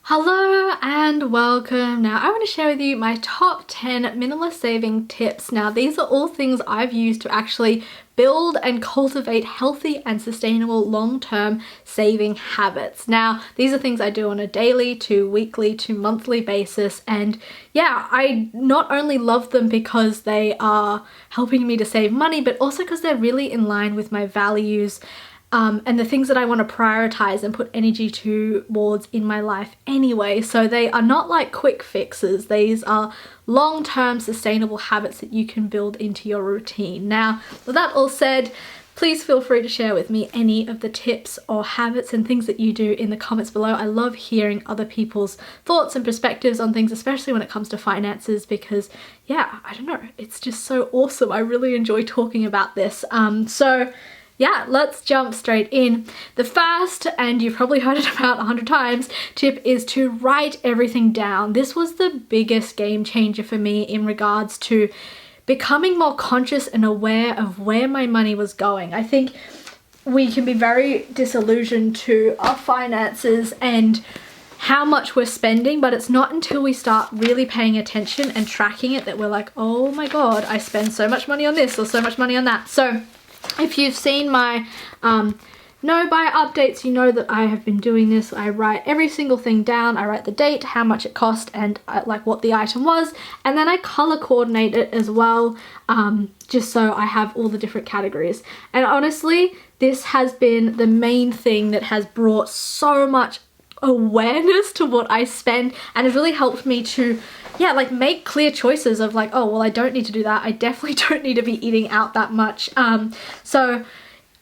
Hello and welcome. Now I want to share with you my top 10 minimalist saving tips. Now these are all things I've used to actually build and cultivate healthy and sustainable long-term saving habits. Now these are things I do on a daily to weekly to monthly basis, and yeah, I not only love them because they are helping me to save money, but also because they're really in line with my values and the things that I want to prioritize and put energy towards in my life anyway. So they are not like quick fixes. These are long-term sustainable habits that you can build into your routine. Now, with that all said, please feel free to share with me any of the tips or habits and things that you do in the comments below. I love hearing other people's thoughts and perspectives on things, especially when it comes to finances, because yeah, I don't know, it's just so awesome. I really enjoy talking about this. So yeah, let's jump straight in. The first, and you've probably heard it about 100 times, tip is to write everything down. This was the biggest game changer for me in regards to becoming more conscious and aware of where my money was going. I think we can be very disillusioned to our finances and how much we're spending, but it's not until we start really paying attention and tracking it that we're like, oh my god, I spend so much money on this or so much money on that. So if you've seen my no buy updates, you know that I have been doing this. I write every single thing down. I write the date, how much it cost, and like what the item was, and then I color coordinate it as well, just so I have all the different categories. And honestly, this has been the main thing that has brought so much awareness to what I spend, and has really helped me to like make clear choices of like, oh well, I don't need to do that. I definitely don't need to be eating out that much. So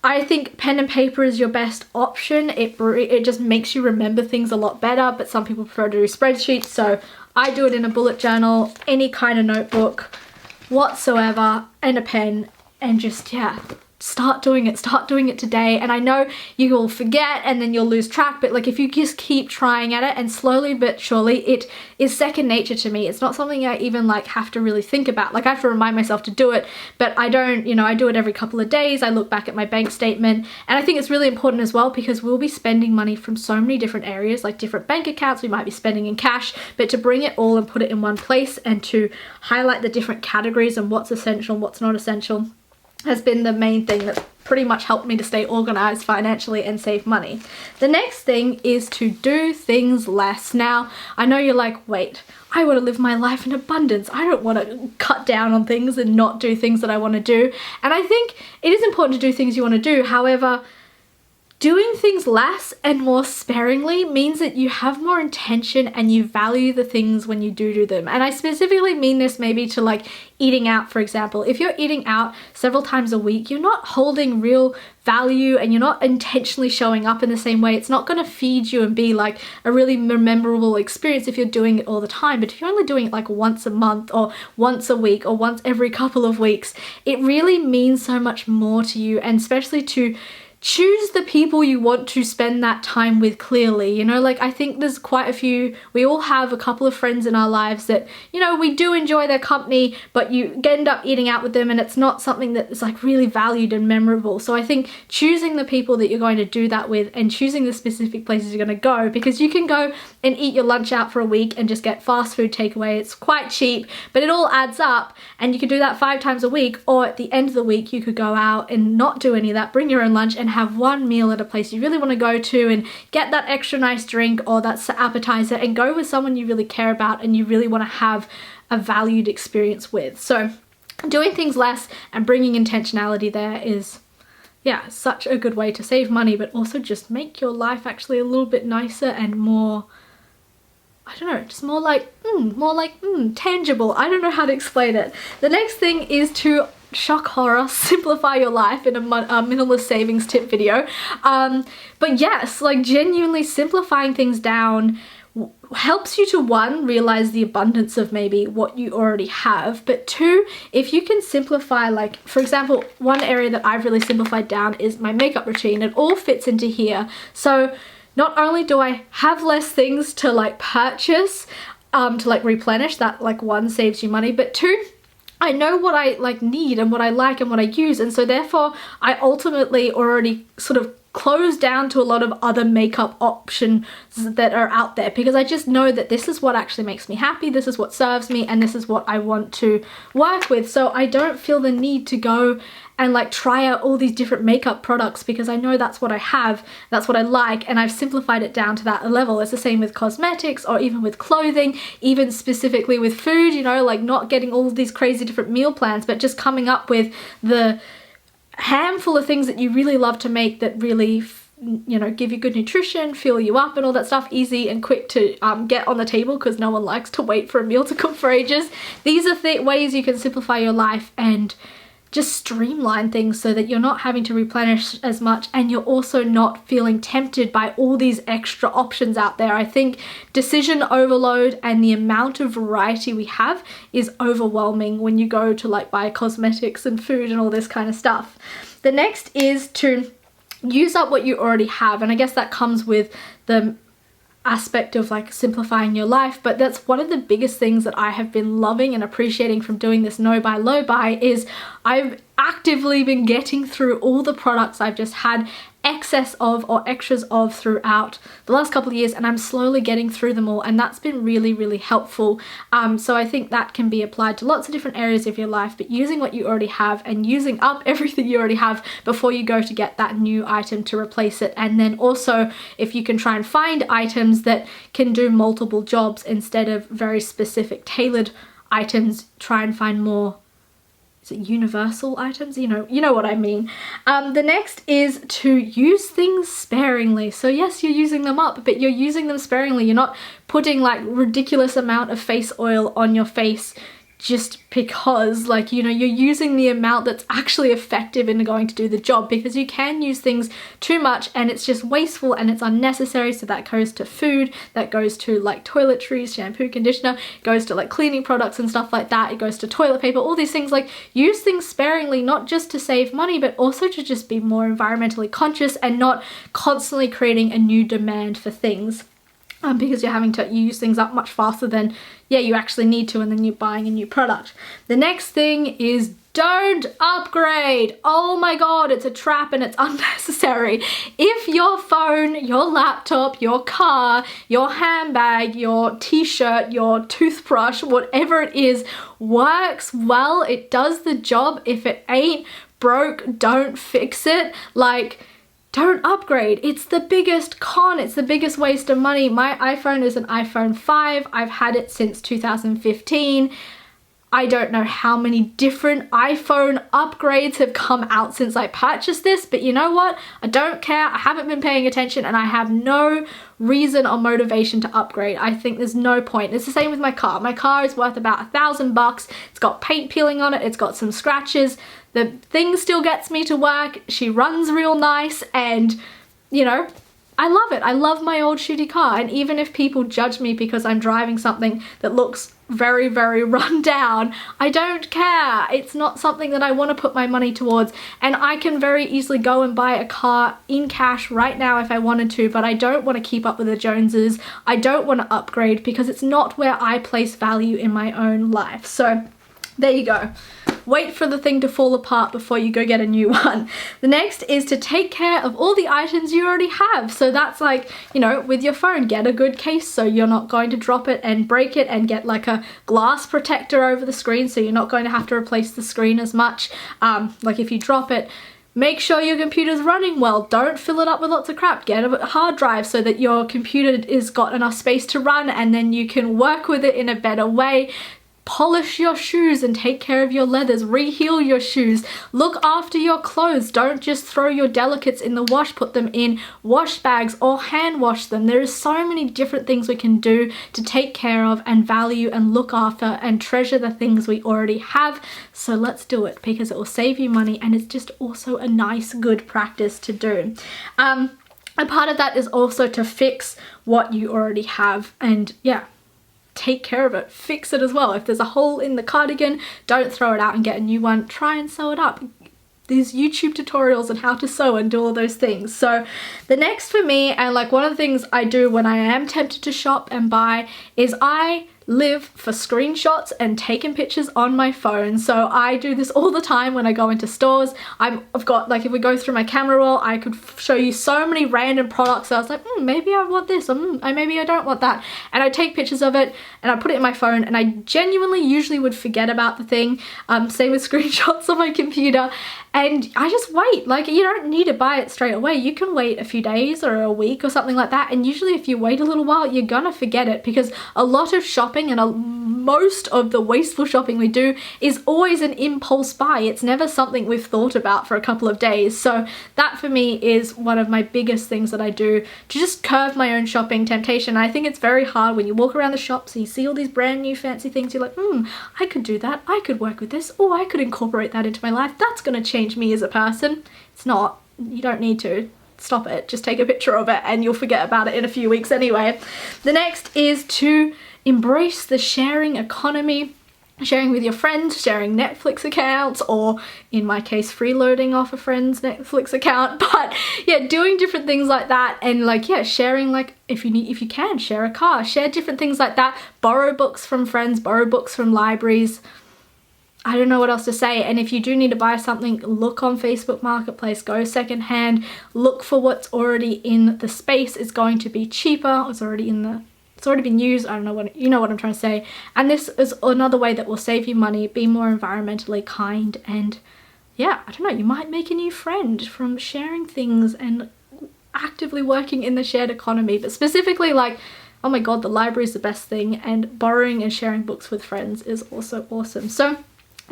I think pen and paper is your best option. It just makes you remember things a lot better, but some people prefer to do spreadsheets, so I do it in a bullet journal, any kind of notebook whatsoever, and a pen, and just start doing it today. And I know you will forget and then you'll lose track, but like if you just keep trying at it, and slowly but surely, it is second nature to me. It's not something I even like have to really think about. Like I have to remind myself to do it, but I don't, I do it every couple of days. I look back at my bank statement, and I think it's really important as well because we'll be spending money from so many different areas, like different bank accounts. We might be spending in cash, but to bring it all and put it in one place and to highlight the different categories and what's essential and what's not essential has been the main thing that's pretty much helped me to stay organized financially and save money. The next thing is to do things less. Now, I know you're like, wait, I want to live my life in abundance. I don't want to cut down on things and not do things that I want to do. And I think it is important to do things you want to do. However, doing things less and more sparingly means that you have more intention and you value the things when you do them. And I specifically mean this maybe to like eating out, for example. If you're eating out several times a week, you're not holding real value and you're not intentionally showing up in the same way. It's not going to feed you and be like a really memorable experience if you're doing it all the time. But if you're only doing it like once a month or once a week or once every couple of weeks, it really means so much more to you, and especially to choose the people you want to spend that time with clearly. Like I think there's quite a few, we all have a couple of friends in our lives that, we do enjoy their company, but you end up eating out with them and it's not something that is like really valued and memorable. So I think choosing the people that you're going to do that with and choosing the specific places you're going to go, because you can go and eat your lunch out for a week and just get fast food takeaway. It's quite cheap, but it all adds up, and you can do that 5 times a week, or at the end of the week you could go out and not do any of that, bring your own lunch and have one meal at a place you really want to go to and get that extra nice drink or that appetizer, and go with someone you really care about and you really want to have a valued experience with. So doing things less and bringing intentionality there is such a good way to save money, but also just make your life actually a little bit nicer and more, I don't know, just more like tangible. I don't know how to explain it. The next thing is to, shock horror, simplify your life in a minimalist savings tip video. But yes, like genuinely simplifying things down helps you to, one, realize the abundance of maybe what you already have, but two, if you can simplify, like for example, one area that I've really simplified down is my makeup routine. It all fits into here. So not only do I have less things to like purchase, to like replenish, that like one saves you money, but two, I know what I like need and what I like and what I use, and so therefore I ultimately already sort of close down to a lot of other makeup options that are out there, because I just know that this is what actually makes me happy, this is what serves me, and this is what I want to work with. So I don't feel the need to go and like try out all these different makeup products, because I know that's what I have, that's what I like, and I've simplified it down to that level. It's the same with cosmetics, or even with clothing, even specifically with food, you know, like not getting all these crazy different meal plans, but just coming up with the handful of things that you really love to make that really, you know, give you good nutrition, fill you up and all that stuff, easy and quick to get on the table, because no one likes to wait for a meal to cook for ages. These are ways you can simplify your life and just streamline things so that you're not having to replenish as much, and you're also not feeling tempted by all these extra options out there. I think decision overload and the amount of variety we have is overwhelming when you go to like buy cosmetics and food and all this kind of stuff. The next is to use up what you already have, and I guess that comes with the aspect of like simplifying your life, but that's one of the biggest things that I have been loving and appreciating from doing this no buy low buy, is I've actively been getting through all the products I've just had excess of or extras of throughout the last couple of years, and I'm slowly getting through them all, and that's been really, really helpful. So I think that can be applied to lots of different areas of your life, but using what you already have and using up everything you already have before you go to get that new item to replace it. And then also, if you can try and find items that can do multiple jobs instead of very specific tailored items, try and find more, is it universal items? You know what I mean. The next is to use things sparingly. So yes, you're using them up, but you're using them sparingly. You're not putting like ridiculous amount of face oil on your face just because, like, you know, you're using the amount that's actually effective and going to do the job, because you can use things too much and it's just wasteful and it's unnecessary. So that goes to food, that goes to like toiletries, shampoo, conditioner, goes to like cleaning products and stuff like that, it goes to toilet paper, all these things. Like, use things sparingly, not just to save money, but also to just be more environmentally conscious and not constantly creating a new demand for things. Because you're having to use things up much faster than, yeah, you actually need to, and then you're buying a new product. The next thing is don't upgrade. Oh my god, it's a trap and it's unnecessary. If your phone, your laptop, your car, your handbag, your t-shirt, your toothbrush, whatever it is, works well, it does the job. If it ain't broke, don't fix it. Like, don't upgrade. It's the biggest con. It's the biggest waste of money. My iPhone is an iPhone 5. I've had it since 2015. I don't know how many different iPhone upgrades have come out since I purchased this, but you know what? I don't care. I haven't been paying attention and I have no reason or motivation to upgrade. I think there's no point. It's the same with my car. My car is worth about $1,000. It's got paint peeling on it. It's got some scratches. The thing still gets me to work. She runs real nice, and you know, I love it. I love my old shitty car. And even if people judge me because I'm driving something that looks very, very run down, I don't care. It's not something that I want to put my money towards, and I can very easily go and buy a car in cash right now if I wanted to, but I don't want to keep up with the Joneses. I don't want to upgrade because it's not where I place value in my own life. So there you go. Wait for the thing to fall apart before you go get a new one. The next is to take care of all the items you already have. So that's like, you know, with your phone, get a good case so you're not going to drop it and break it, and get like a glass protector over the screen so you're not going to have to replace the screen as much. Like if you drop it, make sure your computer's running well. Don't fill it up with lots of crap. Get a hard drive so that your computer is got enough space to run, and then you can work with it in a better way. Polish your shoes and take care of your leathers. Reheal your shoes. Look after your clothes. Don't just throw your delicates in the wash. Put them in wash bags or hand wash them. There is so many different things we can do to take care of and value and look after and treasure the things we already have. So let's do it, because it will save you money, and it's just also a nice, good practice to do. A part of that is also to fix what you already have, and yeah, take care of it, fix it as well. If there's a hole in the cardigan, don't throw it out and get a new one. Try and sew it up. There's YouTube tutorials on how to sew and do all those things. So the next for me, and like one of the things I do when I am tempted to shop and buy, is I live for screenshots and taking pictures on my phone. So I do this all the time when I go into stores. I've got, like, if we go through my camera roll, I could show you so many random products. I was like, maybe I want this, or maybe I don't want that. And I take pictures of it and I put it in my phone, and I genuinely usually would forget about the thing. Same with screenshots on my computer. And I just wait. Like, you don't need to buy it straight away. You can wait a few days or a week or something like that. And usually if you wait a little while, you're gonna forget it, because a lot of shopping and most of the wasteful shopping we do is always an impulse buy. It's never something we've thought about for a couple of days. So that for me is one of my biggest things that I do to just curb my own shopping temptation. I think it's very hard when you walk around the shops and you see all these brand new fancy things. You're like, I could do that. I could work with this. Oh, I could incorporate that into my life. That's gonna change me as a person. It's not. You don't need to. Stop it. Just take a picture of it and you'll forget about it in a few weeks anyway. The next is to embrace the sharing economy. Sharing with your friends, sharing Netflix accounts, or in my case, freeloading off a friend's Netflix account. But yeah, doing different things like that, and like, yeah, sharing, like, if you can, share a car, share different things like that. Borrow books from friends, borrow books from libraries. I don't know what else to say. And if you do need to buy something, look on Facebook Marketplace, go secondhand, look for what's already in the space. It's going to be cheaper. It's already been used. I don't know what, you know what I'm trying to say. And this is another way that will save you money, be more environmentally kind, and yeah, I don't know, you might make a new friend from sharing things and actively working in the shared economy. But specifically, like, oh my god, the library is the best thing, and borrowing and sharing books with friends is also awesome. So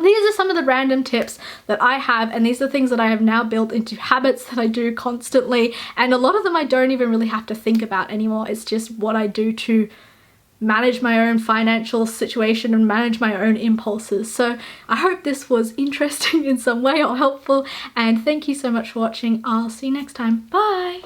these are some of the random tips that I have, and these are things that I have now built into habits that I do constantly, and a lot of them I don't even really have to think about anymore. It's just what I do to manage my own financial situation and manage my own impulses. So I hope this was interesting in some way or helpful, and thank you so much for watching. I'll see you next time. Bye!